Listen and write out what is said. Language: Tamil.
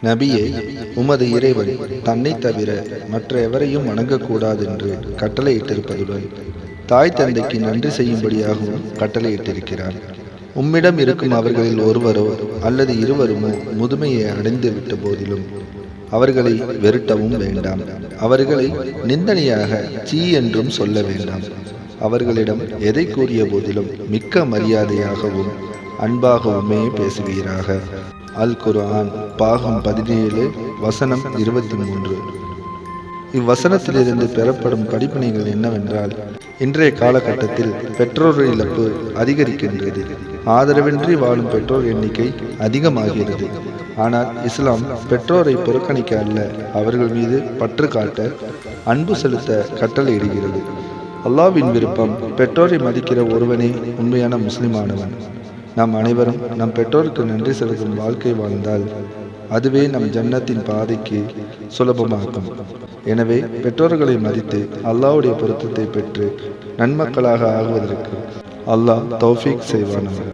நபியே, உமது இறைவன் தன்னை தவிர மற்ற எவரையும் வணங்கக்கூடாது என்று கட்டளையிட்டிருப்பதுடன் தாய் தந்தைக்கு நன்றி செய்யும்படியாகவும் கட்டளையிட்டிருக்கிறார். உம்மிடம் இருக்கும் அவர்களில் ஒருவரோ அல்லது இருவருமோ முதுமையை அடைந்து விட்ட போதிலும் அவர்களை வெறுட்டவும் வேண்டாம். அவர்களை நிந்தனையாக சீ என்றும் சொல்ல வேண்டாம். அவர்களிடம் எதை கூறிய போதிலும் மிக்க மரியாதையாகவும் அன்பாகவுமே பேசுவீராக. அல் குர்ஆன் பாகம் 17 வசனம் 23. இவ்வசனத்திலிருந்து பெறப்படும் படிப்பினைகள் என்னவென்றால், இன்றைய காலகட்டத்தில் பெற்றோர் இழப்பு அதிகரிக்கின்றது. ஆதரவின்றி வாழும் பெற்றோர் எண்ணிக்கை அதிகமாகிறது. ஆனால் இஸ்லாம் பெற்றோரை புறக்கணிக்க அல்ல, அவர்கள் மீது பற்று காட்ட, அன்பு செலுத்த கட்டளையிடுகிறது. அல்லாஹ்வின் விருப்பம் பெற்றோரை மதிக்கிற ஒருவனே உண்மையான முஸ்லிமானவன். நாம் அனைவரும் நம் பெற்றோருக்கு நன்றி செலுத்தும் வாழ்க்கை வாழ்ந்தால் அதுவே நம் ஜன்னத்தின் பாதைக்கு சுலபமாக்கும். எனவே பெற்றோர்களை மதித்து அல்லாஹ்வுடைய பொருத்தத்தை பெற்று நன்மக்களாக ஆகுவதற்கு அல்லாஹ் தௌஃபீக் செய்வானாக.